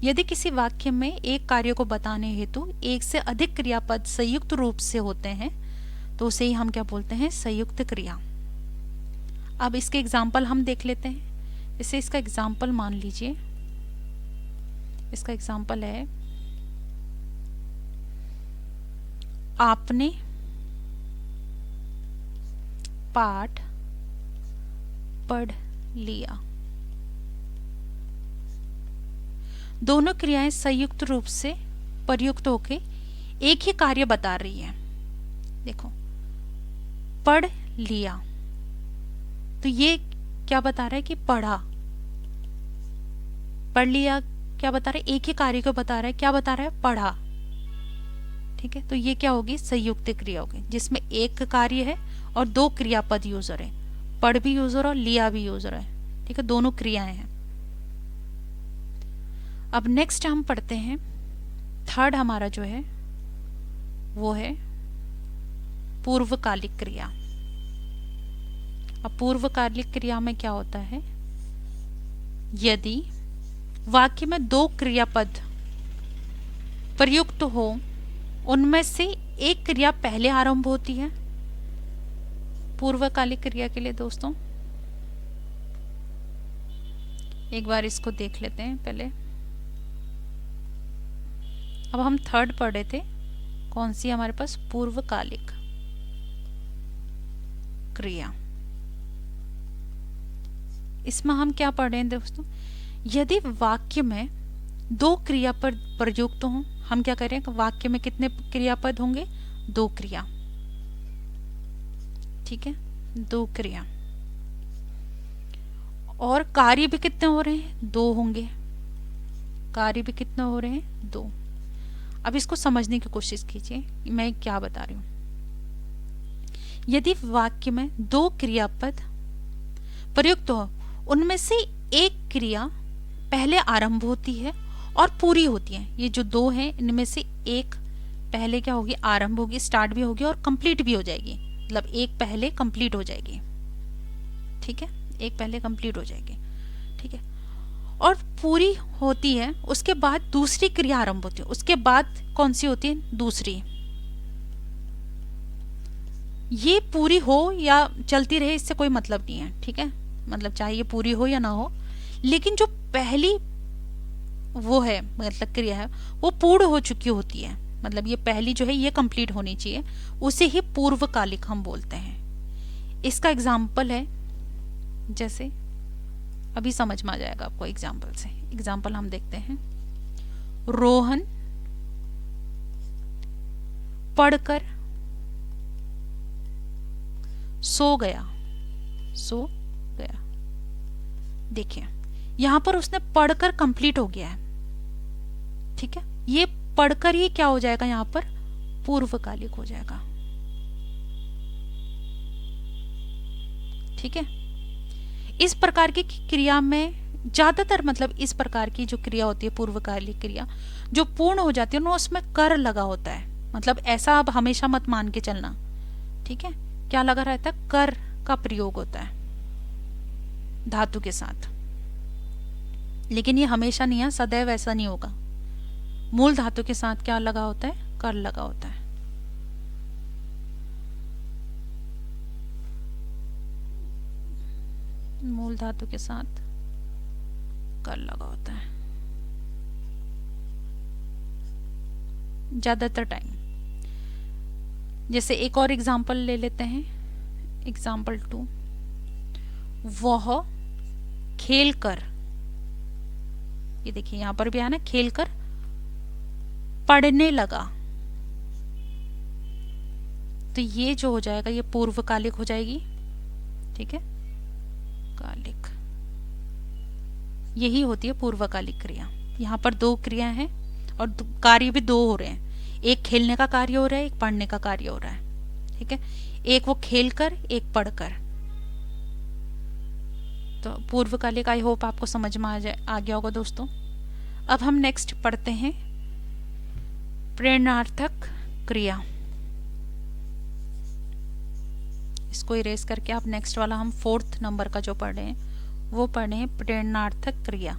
यदि किसी वाक्य में एक कार्य को बताने हेतु एक से अधिक क्रियापद संयुक्त रूप से होते हैं तो उसे ही हम क्या बोलते हैं? संयुक्त क्रिया। अब इसके एग्जाम्पल हम देख लेते हैं। जैसे इसका एग्जाम्पल मान लीजिए, इसका एग्जाम्पल है आपने पाठ पढ़ लिया। दोनों क्रियाएं संयुक्त रूप से प्रयुक्त होके एक ही कार्य बता रही है। देखो, पढ़ लिया, तो ये क्या बता रहा है कि पढ़ा। पढ़ लिया क्या बता रहा है? एक ही कार्य को बता रहा है। क्या बता रहा है? पढ़ा, ठीक है। तो ये क्या होगी? संयुक्त क्रिया होगी, जिसमें एक कार्य है और दो क्रियापद यूजर है। पढ़ भी यूजर और लिया भी यूजर है, ठीक है, दोनों क्रियाएं हैं। अब नेक्स्ट हम पढ़ते हैं, थर्ड हमारा जो है वो है पूर्वकालिक क्रिया। अब पूर्वकालिक क्रिया में क्या होता है? यदि वाक्य में दो क्रियापद प्रयुक्त हो, उनमें से एक क्रिया पहले आरंभ होती है। पूर्वकालिक क्रिया के लिए दोस्तों एक बार इसको देख लेते हैं पहले। अब हम थर्ड पढ़े थे, कौन सी हमारे पास? पूर्वकालिक क्रिया। इसमें हम क्या पढ़ रहे हैं दोस्तों? यदि वाक्य में दो क्रियापद प्रयुक्त हों, हम क्या करें? वाक्य में कितने क्रियापद होंगे? दो क्रिया, ठीक है, दो क्रिया, और कार्य भी कितने हो रहे हैं? दो होंगे। कार्य भी कितने हो रहे हैं? दो। अब इसको समझने की कोशिश कीजिए मैं क्या बता रही हूं। यदि वाक्य में दो क्रियापद प्रयुक्त हो, उनमें से एक क्रिया पहले आरंभ होती है और पूरी होती है। ये जो दो हैं इनमें से एक पहले क्या होगी? आरंभ होगी, स्टार्ट भी होगी और कंप्लीट भी हो जाएगी। मतलब एक पहले कंप्लीट हो जाएगी, ठीक है, एक पहले कंप्लीट हो जाएगी, ठीक है, और पूरी होती है। उसके बाद दूसरी क्रिया आरंभ होती है। उसके बाद कौन सी होती है? दूसरी। ये पूरी हो या चलती रहे इससे कोई मतलब नहीं है, ठीक है, मतलब चाहे ये पूरी हो या ना हो, लेकिन जो पहली वो है मतलब क्रिया है वो पूर्ण हो चुकी होती है। मतलब ये पहली जो है ये कंप्लीट होनी चाहिए, उसे ही पूर्वकालिक हम बोलते हैं। इसका एग्जाम्पल है, जैसे अभी समझ में आ जाएगा आपको एग्जाम्पल से। एग्जाम्पल हम देखते हैं। रोहन पढ़कर सो गया। सो गया। देखिए यहां पर उसने पढ़कर कंप्लीट हो गया है, ठीक है। ये पढ़कर ये क्या हो जाएगा, यहां पर पूर्वकालिक हो जाएगा, ठीक है। इस प्रकार की क्रिया में ज्यादातर मतलब इस प्रकार की जो क्रिया होती है पूर्वकालिक क्रिया जो पूर्ण हो जाती है ना, उसमें कर लगा होता है। मतलब ऐसा अब हमेशा मत मान के चलना, ठीक है। क्या लगा रहता है, कर का प्रयोग होता है धातु के साथ, लेकिन ये हमेशा नहीं है, सदैव ऐसा नहीं होगा। मूल धातु के साथ क्या लगा होता है, कर लगा होता है। मूल धातु के साथ कर लगा होता है ज्यादातर टाइम। जैसे एक और एग्जाम्पल ले लेते हैं, एग्जाम्पल 2। वह खेलकर, ये देखिए यहां पर भी है ना, खेलकर पढ़ने लगा। तो ये जो हो जाएगा ये पूर्वकालिक हो जाएगी, ठीक है, कालिक। यही होती है पूर्वकालिक क्रिया। यहाँ पर दो क्रिया हैं और कार्य भी दो हो रहे हैं, एक खेलने का कार्य हो रहा है, एक पढ़ने का कार्य हो रहा है, ठीक है। एक वो खेलकर, एक पढ़कर। तो पूर्वकालिक आई होप आपको समझ में आ गया होगा दोस्तों। अब हम नेक्स्ट पढ़ते हैं प्रेरणार्थक क्रिया। इसको इरेज करके आप नेक्स्ट वाला हम 4th नंबर का जो पढ़ रहे हैं वो पढ़ रहे हैं प्रेरणार्थक क्रिया।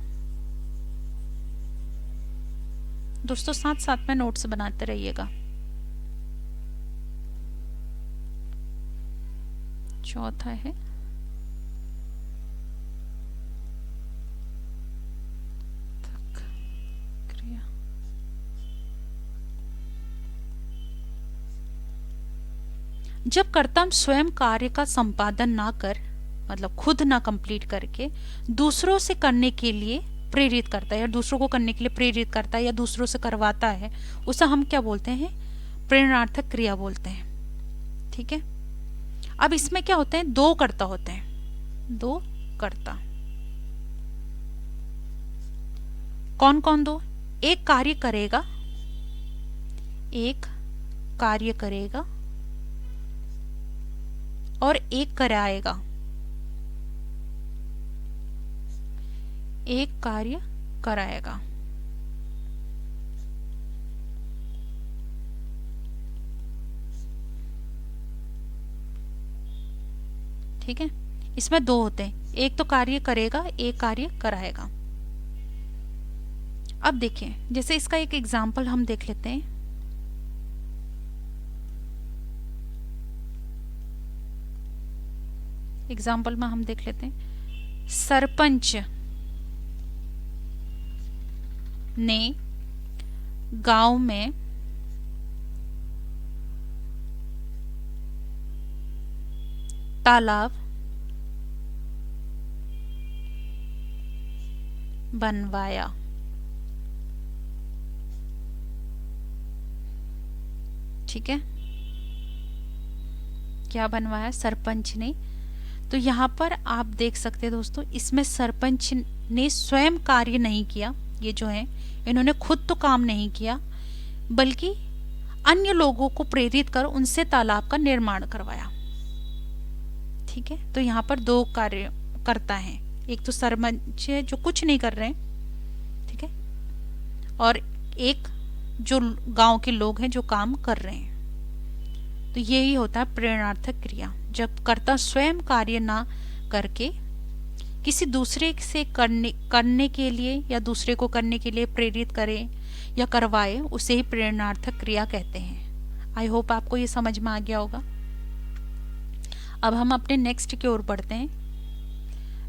दोस्तों साथ साथ में नोट्स बनाते रहिएगा। चौथा है क्रिया। जब कर्ता स्वयं कार्य का संपादन ना कर, मतलब खुद ना कंप्लीट करके दूसरों से करने के लिए प्रेरित करता है, या दूसरों को करने के लिए प्रेरित करता है, या दूसरों से करवाता है, उसे हम क्या बोलते हैं, प्रेरणार्थक क्रिया बोलते हैं, ठीक है। अब इसमें क्या होते हैं, दो कर्ता होते हैं, दो कर्ता। कौन कौन दो, एक कार्य करेगा, एक कार्य करेगा और एक कराएगा, एक कार्य कराएगा। ठीक है, इसमें दो होते हैं, एक तो कार्य करेगा, एक कार्य कराएगा। अब देखिए जैसे इसका एक एग्जाम्पल हम देख लेते हैं। एग्जाम्पल में हम देख लेते हैं, सरपंच ने गांव में तालाब बनवाया। ठीक है, क्या बनवाया, सरपंच ने। तो यहां पर आप देख सकते हैं दोस्तों, इसमें सरपंच ने स्वयं कार्य नहीं किया, ये जो है इन्होंने खुद तो काम नहीं किया, बल्कि अन्य लोगों को प्रेरित कर उनसे तालाब का निर्माण करवाया। ठीक है, तो यहाँ पर दो कार्य करता है, एक तो सरपंच है जो कुछ नहीं कर रहे हैं, ठीक है, और एक जो गांव के लोग हैं जो काम कर रहे हैं। तो यही होता है प्रेरणार्थक क्रिया, जब कर्ता स्वयं कार्य ना करके किसी दूसरे से करने के लिए या दूसरे को करने के लिए प्रेरित करे या करवाए, उसे ही प्रेरणार्थक क्रिया कहते हैं। आई होप आपको ये समझ में आ गया होगा। अब हम अपने नेक्स्ट की ओर बढ़ते हैं,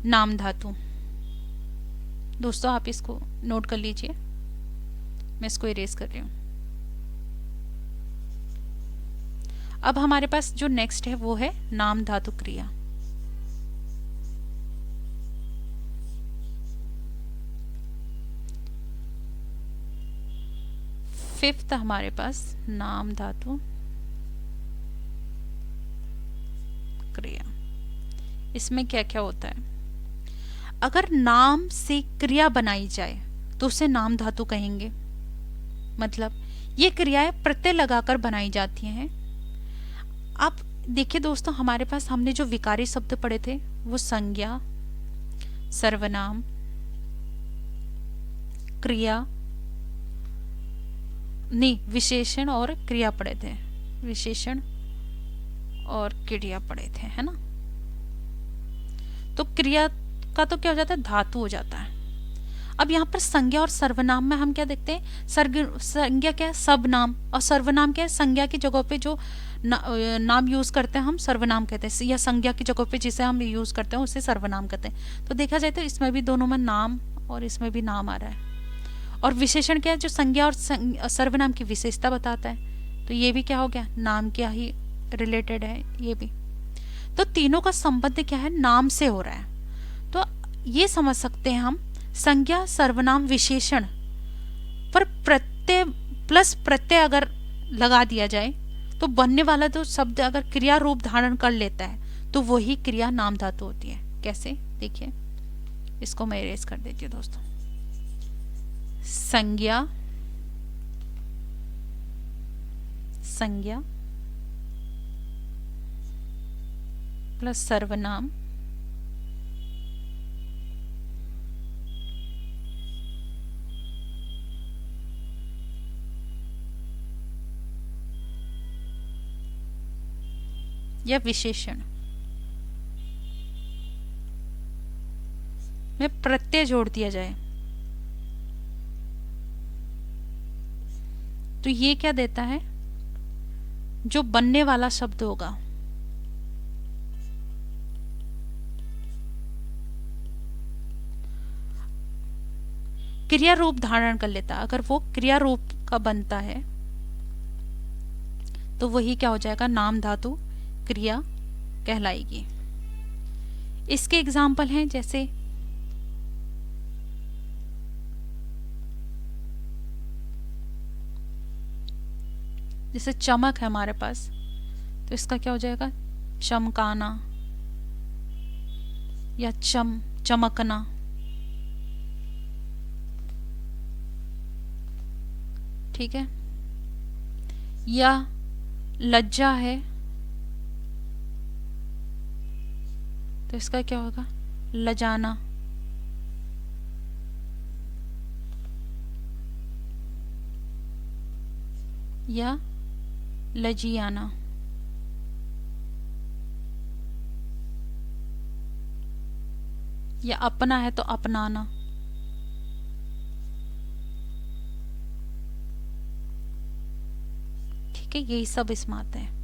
नाम धातु। दोस्तों आप इसको नोट कर लीजिए, मैं इसको इरेज कर रही हूँ। अब हमारे पास जो नेक्स्ट है वो है नाम धातु क्रिया। फिफ्थ हमारे पास नाम धातु क्रिया। इसमें क्या क्या होता है? अगर नाम से क्रिया बनाई जाए तो उसे नाम धातु कहेंगे। मतलब ये क्रियाएं प्रत्यय लगाकर बनाई जाती हैं। आप देखिए दोस्तों, हमारे पास हमने जो विकारी शब्द पढ़े थे वो संज्ञा, सर्वनाम, क्रिया नहीं, विशेषण और क्रिया पढ़े थे। विशेषण और क्रिया पढ़े थे, है ना। तो क्रिया का तो क्या हो जाता है? धातु हो जाता है। अब यहाँ पर संज्ञा और सर्वनाम में हम क्या देखते हैं? संज्ञा क्या है? सब नाम। और सर्वनाम क्या है? संज्ञा की जगह पे जो नाम यूज करते हैं हम सर्वनाम कहते हैं, या संज्ञा की जगह पे जिसे हम यूज करते हैं उसे सर्वनाम कहते हैं। तो देखा जाए तो इसमें भी दोनों में नाम और इसमें भी नाम आ रहा है। और विशेषण क्या है? जो संज्ञा और सर्वनाम की विशेषता बताता है। तो ये भी क्या हो गया? नाम क्या ही रिलेटेड है ये भी। तो तीनों का संबंध क्या है? नाम से हो रहा है। तो ये समझ सकते हैं हम, संज्ञा, सर्वनाम, विशेषण पर प्रत्यय प्लस प्रत्यय अगर लगा दिया जाए तो बनने वाला जो शब्द अगर क्रिया रूप धारण कर लेता है तो वही क्रिया नाम धातु होती है। कैसे? देखिए, इसको मैं इरेज कर देती हूँ दोस्तों। संज्ञा, संज्ञा प्लस सर्वनाम या विशेषण में प्रत्यय जोड़ दिया जाए तो ये क्या देता है? जो बनने वाला शब्द होगा क्रिया रूप धारण कर लेता। अगर वो क्रिया रूप का बनता है तो वही क्या हो जाएगा? नाम धातु क्रिया कहलाएगी। इसके एग्जाम्पल हैं जैसे जैसे चमक है हमारे पास, तो इसका क्या हो जाएगा? चमकाना या चमकना। ठीक है। या लज्जा है तो इसका क्या होगा? लजाना। या लजियाना। या अपना है तो अपनाना। ठीक है, यही सब इसमें आते हैं।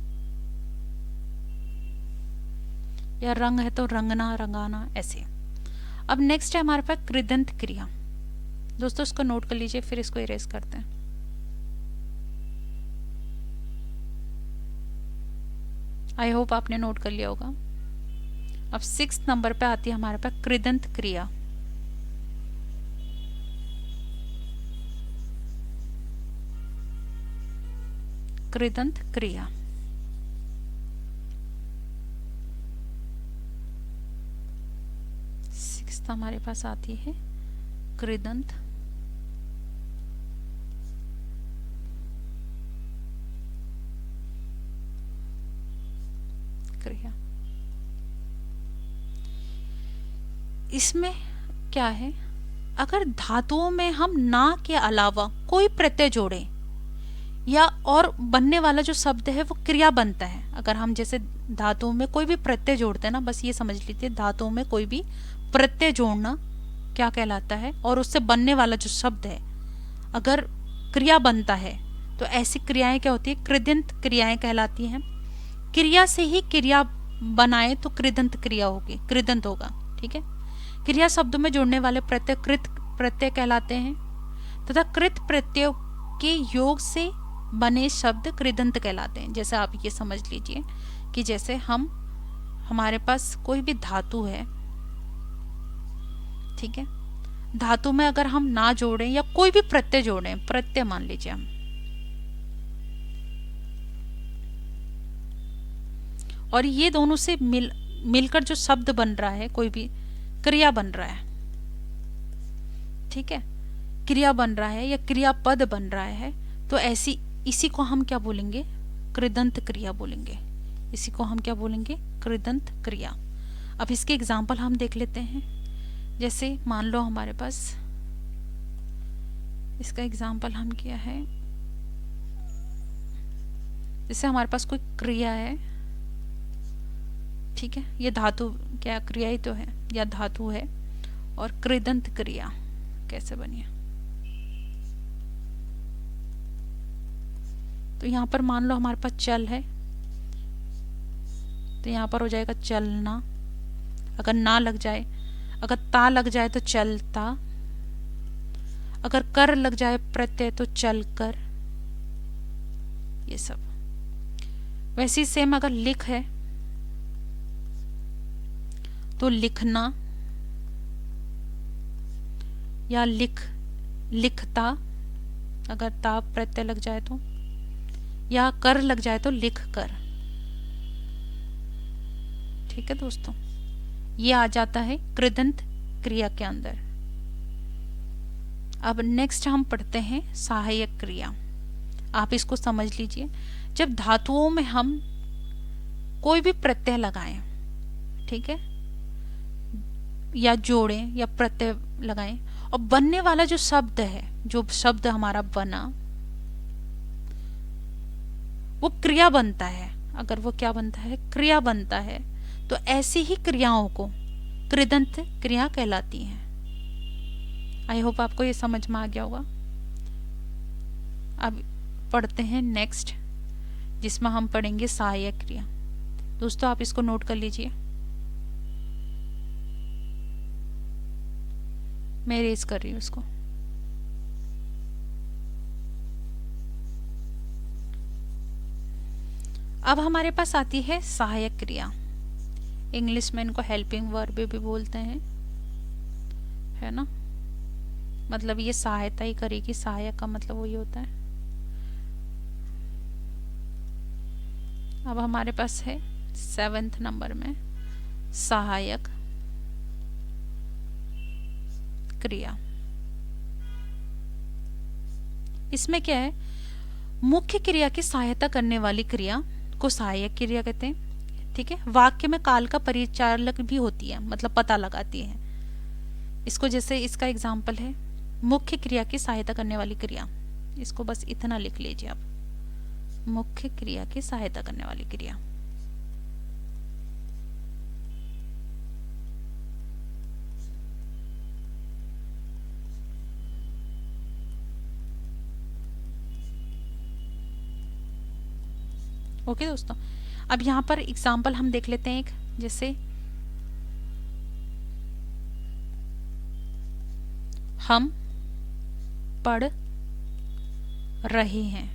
या रंग है तो रंगना, रंगाना, ऐसे। अब नेक्स्ट है हमारे पास कृदंत क्रिया। दोस्तों इसको नोट कर लीजिए, फिर इसको इरेज करते हैं। आई होप आपने नोट कर लिया होगा। अब 6 नंबर पे आती है हमारे पास कृदंत क्रिया। कृदंत क्रिया हमारे पास आती है कृदंत क्रिया। इसमें क्या है? अगर धातुओं में हम ना के अलावा कोई प्रत्यय जोड़ें या और बनने वाला जो शब्द है वो क्रिया बनता है। अगर हम जैसे धातुओं में कोई भी प्रत्यय जोड़ते हैं ना, बस ये समझ लीजिए धातुओं में कोई भी प्रत्यय जोड़ना क्या कहलाता है, और उससे बनने वाला जो शब्द है अगर क्रिया बनता है तो ऐसी क्रियाएं क्या होती है? कृदंत क्रियाएं कहलाती हैं। क्रिया से ही क्रिया बनाए तो कृदंत क्रिया होगी, कृदंत होगा। ठीक है। क्रिया शब्दों में जोड़ने वाले प्रत्यय कृत प्रत्यय कहलाते हैं तथा कृत प्रत्ययों के योग से बने शब्द कृदंत कहलाते हैं। जैसे आप ये समझ लीजिए कि जैसे हमारे पास कोई भी धातु है, ठीक है, धातु में अगर हम ना जोड़ें या कोई भी प्रत्यय जोड़ें, प्रत्यय मान लीजिए हम, और ये दोनों से मिलकर जो शब्द बन रहा है, कोई भी क्रिया बन रहा है, ठीक है, क्रिया बन रहा है या क्रियापद बन रहा है, तो ऐसी इसी को हम क्या बोलेंगे, कृदंत क्रिया बोलेंगे। इसी को हम क्या बोलेंगे, कृदंत क्रिया। अब इसके एग्जाम्पल हम देख लेते हैं। जैसे मान लो हमारे पास इसका एग्जाम्पल हम क्या है, जैसे हमारे पास कोई क्रिया है, ठीक है, ये धातु क्या क्रिया ही तो है या धातु है, और कृदंत क्रिया कैसे बनी है। तो यहाँ पर मान लो हमारे पास चल है, तो यहाँ पर हो जाएगा चलना। अगर ना लग जाए, अगर ता लग जाए तो चलता, अगर कर लग जाए प्रत्यय तो चल कर, ये सब। वैसे ही सेम अगर लिख है तो लिखना, या लिखता, अगर ता प्रत्यय लग जाए तो, या कर लग जाए तो लिख कर। ठीक है दोस्तों, ये आ जाता है कृदंत क्रिया के अंदर। अब नेक्स्ट हम पढ़ते हैं सहायक क्रिया। आप इसको समझ लीजिए। जब धातुओं में हम कोई भी प्रत्यय लगाएं, ठीक है, या जोड़ें या प्रत्यय लगाएं, और बनने वाला जो शब्द है, जो शब्द हमारा बना, वो क्रिया बनता है। अगर वो क्या बनता है, क्रिया बनता है, तो ऐसी ही क्रियाओं को कृदंत क्रिया कहलाती हैं। आई होप आपको ये समझ में आ गया होगा। अब पढ़ते हैं नेक्स्ट, जिसमें हम पढ़ेंगे सहायक क्रिया। दोस्तों आप इसको नोट कर लीजिए, मैं रेज कर रही हूँ इसको। अब हमारे पास आती है सहायक क्रिया। इंग्लिश में इनको हेल्पिंग वर्ब भी बोलते हैं, है ना, मतलब ये सहायता ही करेगी। सहायक का मतलब वही होता है। अब हमारे पास है 7th नंबर में सहायक क्रिया। इसमें क्या है, मुख्य क्रिया की सहायता करने वाली क्रिया को सहायक क्रिया कहते हैं। ठीक है, वाक्य में काल का परिचालक भी होती है, मतलब पता लगाती है इसको। जैसे इसका एग्जाम्पल है मुख्य क्रिया की सहायता करने वाली क्रिया, इसको बस इतना लिख लीजिए आप, मुख्य क्रिया की सहायता करने वाली क्रिया। ओके दोस्तों, अब यहाँ पर एग्जाम्पल हम देख लेते हैं एक, जैसे हम पढ़ रहे हैं,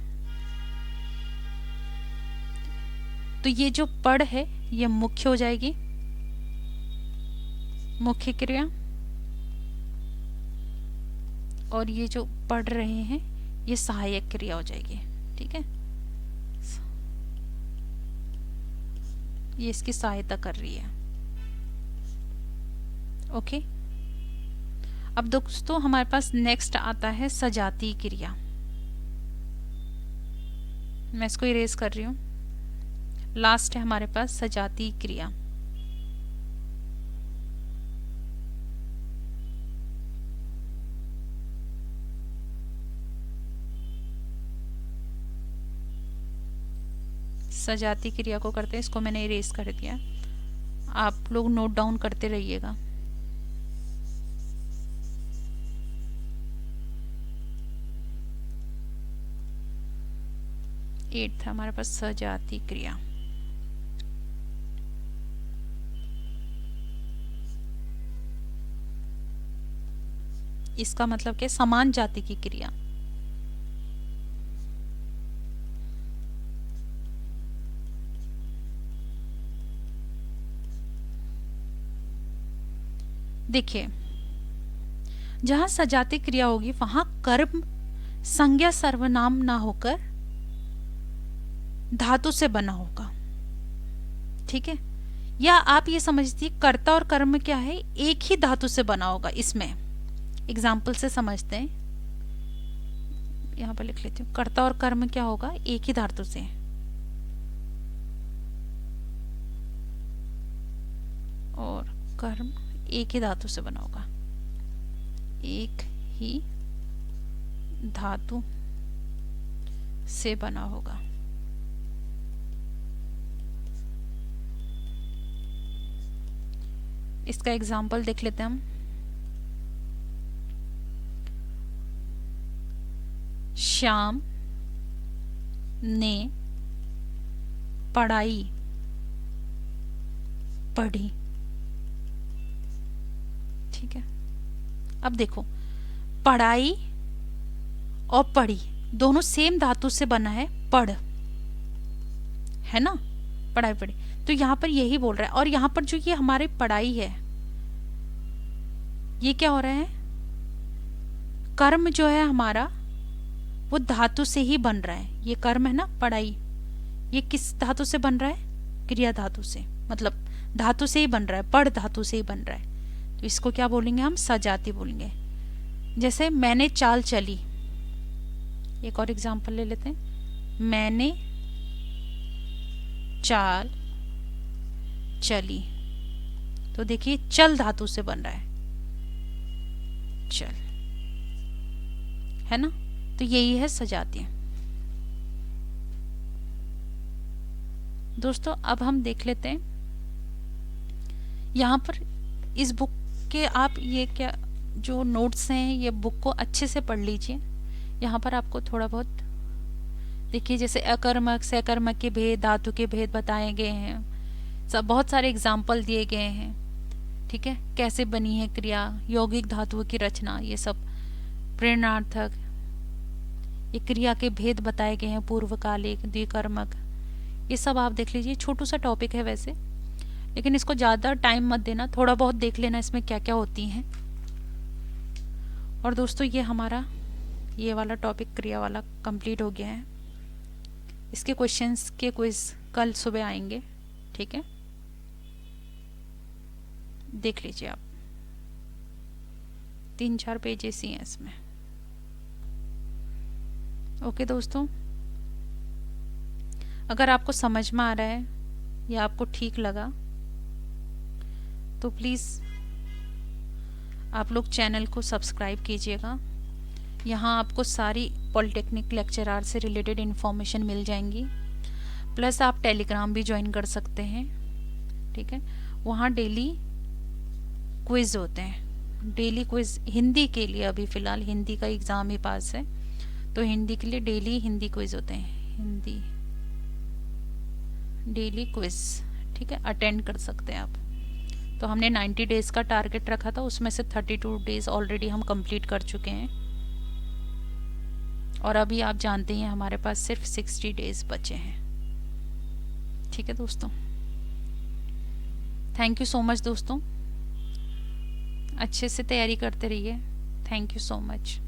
तो ये जो पढ़ है ये मुख्य हो जाएगी, मुख्य क्रिया, और ये जो पढ़ रहे हैं ये सहायक क्रिया हो जाएगी। ठीक है, ये इसकी सहायता कर रही है। ओके, अब दोस्तों हमारे पास नेक्स्ट आता है सजातीय क्रिया। मैं इसको इरेज कर रही हूँ। लास्ट है हमारे पास सजातीय क्रिया। सजातीय क्रिया को करते हैं, इसको मैंने इरेज कर दिया, आप लोग नोट डाउन करते रहिएगा। एट था हमारे पास सजातीय क्रिया। इसका मतलब क्या, समान जाति की क्रिया। देखिए, जहां सजातीय क्रिया होगी वहां कर्म संज्ञा सर्वनाम ना होकर धातु से बना होगा। ठीक है। या आप ये समझती कर्ता और कर्म क्या है, एक ही धातु से बना होगा। इसमें एग्जाम्पल से समझते हैं, यहाँ पर लिख लेती हूँ। कर्ता और कर्म क्या होगा, एक ही धातु से, और कर्म एक ही धातु से बना होगा, एक ही धातु से बना होगा। इसका एग्जाम्पल देख लेते हैं हम। श्याम ने पढ़ाई पढ़ी। ठीक है, अब देखो पढ़ाई और पढ़ी दोनों सेम धातु से बना है, पढ़, है ना, पढ़ाई पढ़ी। तो यहाँ पर यही बोल रहा है। और यहाँ पर जो ये हमारी पढ़ाई है, ये क्या हो रहा है, कर्म जो है हमारा वो धातु से ही बन रहा है। ये कर्म है ना पढ़ाई, ये किस धातु से बन रहा है, क्रिया धातु से, मतलब धातु से ही बन रहा है, पढ़ धातु से ही बन रहा है। तो इसको क्या बोलेंगे हम, सजाति बोलेंगे। जैसे मैंने चाल चली, एक और एग्जांपल ले लेते हैं। मैंने चाल चली, तो देखिए चल धातु से बन रहा है, चल, है ना। तो यही है सजातीय। दोस्तों अब हम देख लेते हैं यहाँ पर इस बुक के, आप ये क्या जो नोट्स हैं ये बुक को अच्छे से पढ़ लीजिए। यहाँ पर आपको थोड़ा बहुत देखिए, जैसे अकर्मक सकर्मक के भेद, धातु के भेद बताए गए हैं, सब बहुत सारे एग्जाम्पल दिए गए हैं। ठीक है, कैसे बनी है क्रिया, यौगिक धातुओं की रचना, ये सब प्रेरणार्थक, ये क्रिया के भेद बताए गए हैं, पूर्वकालिक, द्विकर्मक, ये सब आप देख लीजिए। छोटू सा टॉपिक है वैसे, लेकिन इसको ज़्यादा टाइम मत देना, थोड़ा बहुत देख लेना इसमें क्या क्या होती हैं। और दोस्तों ये हमारा ये वाला टॉपिक क्रिया वाला कंप्लीट हो गया है। इसके क्वेश्चंस के क्विज कल सुबह आएंगे। ठीक है, देख लीजिए आप, 3-4 पेजेस ही हैं इसमें। ओके दोस्तों, अगर आपको समझ में आ रहा है या आपको ठीक लगा तो प्लीज़ आप लोग चैनल को सब्सक्राइब कीजिएगा। यहाँ आपको सारी पॉलिटेक्निक लेक्चरार से रिलेटेड इन्फॉर्मेशन मिल जाएंगी। प्लस आप टेलीग्राम भी ज्वाइन कर सकते हैं। ठीक है, वहाँ डेली क्विज़ होते हैं, डेली क्विज़ हिंदी के लिए, अभी फ़िलहाल हिंदी का एग्ज़ाम ही पास है तो हिंदी के लिए डेली हिंदी क्विज़ होते हैं, हिंदी डेली क्विज़। ठीक है, अटेंड कर सकते हैं आप। तो हमने 90 डेज़ का टारगेट रखा था, उसमें से 32 डेज़ ऑलरेडी हम कंप्लीट कर चुके हैं, और अभी आप जानते हैं हमारे पास सिर्फ 60 डेज़ बचे हैं। ठीक है दोस्तों, थैंक यू सो मच दोस्तों, अच्छे से तैयारी करते रहिए। Thank you so much.